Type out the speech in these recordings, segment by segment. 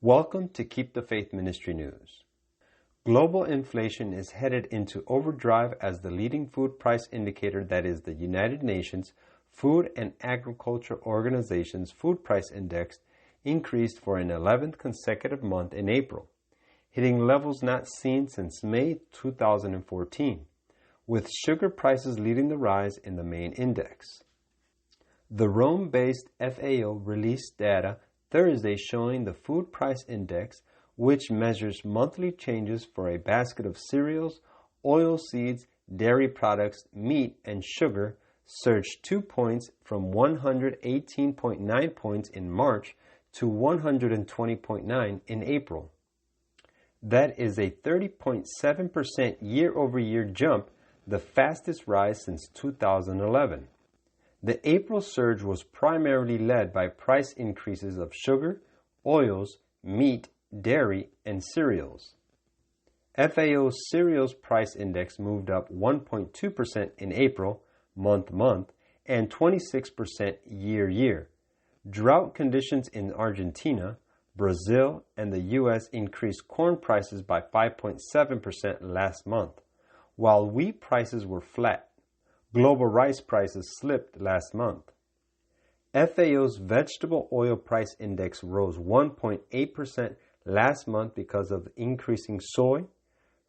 Welcome to Keep the Faith Ministry News. Global inflation is headed into overdrive as the leading food price indicator, that is the United Nations Food and Agriculture Organization's Food Price Index, increased for an 11th consecutive month in April, hitting levels not seen since May 2014, with sugar prices leading the rise in the main index. The Rome-based FAO released data Thursday showing the Food Price Index, which measures monthly changes for a basket of cereals, oilseeds, dairy products, meat, and sugar, surged 2 points from 118.9 points in March to 120.9 in April. That is a 30.7% year-over-year jump, the fastest rise since 2011. The April surge was primarily led by price increases of sugar, oils, meat, dairy, and cereals. FAO's cereals price index moved up 1.2% in April, month-month, and 26% year-year. Drought conditions in Argentina, Brazil, and the U.S. increased corn prices by 5.7% last month, while wheat prices were flat. Global rice prices slipped last month. FAO's vegetable oil price index rose 1.8% last month because of increasing soy,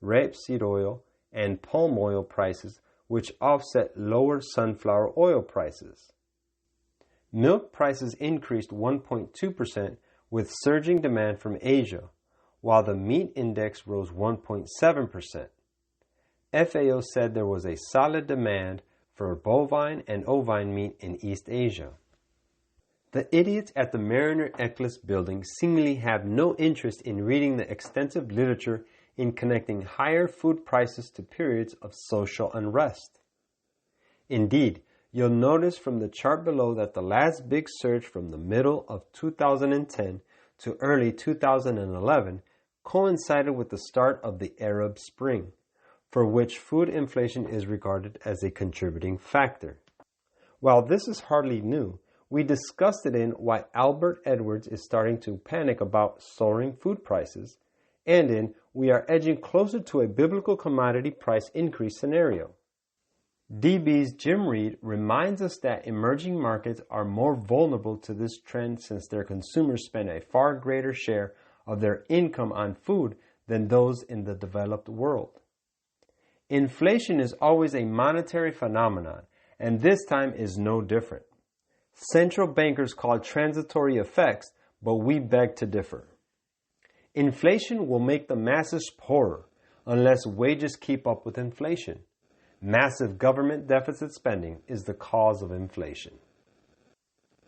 rapeseed oil, and palm oil prices, which offset lower sunflower oil prices. Milk prices increased 1.2% with surging demand from Asia, while the meat index rose 1.7%. FAO said there was a solid demand for bovine and ovine meat in East Asia. The idiots at the Mariner Eccles building seemingly have no interest in reading the extensive literature in connecting higher food prices to periods of social unrest. Indeed, you'll notice from the chart below that the last big surge from the middle of 2010 to early 2011 coincided with the start of the Arab Spring, for which food inflation is regarded as a contributing factor. While this is hardly new, we discussed it in Why Albert Edwards is Starting to Panic About Soaring Food Prices, and in We Are Edging Closer to a Biblical Commodity Price Increase Scenario. DB's Jim Reed reminds us that emerging markets are more vulnerable to this trend since their consumers spend a far greater share of their income on food than those in the developed world. Inflation is always a monetary phenomenon, and this time is no different. Central bankers call it transitory effects, but we beg to differ. Inflation will make the masses poorer unless wages keep up with inflation. Massive government deficit spending is the cause of inflation.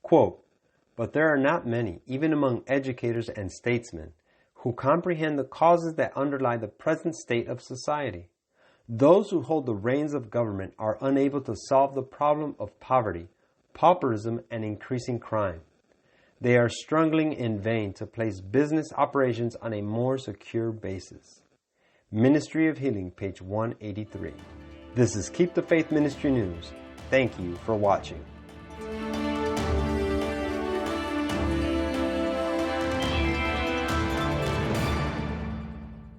Quote, but there are not many, even among educators and statesmen, who comprehend the causes that underlie the present state of society. Those who hold the reins of government are unable to solve the problem of poverty, pauperism, and increasing crime. They are struggling in vain to place business operations on a more secure basis. Ministry of Healing, page 183. This is Keep the Faith Ministry News. Thank you for watching.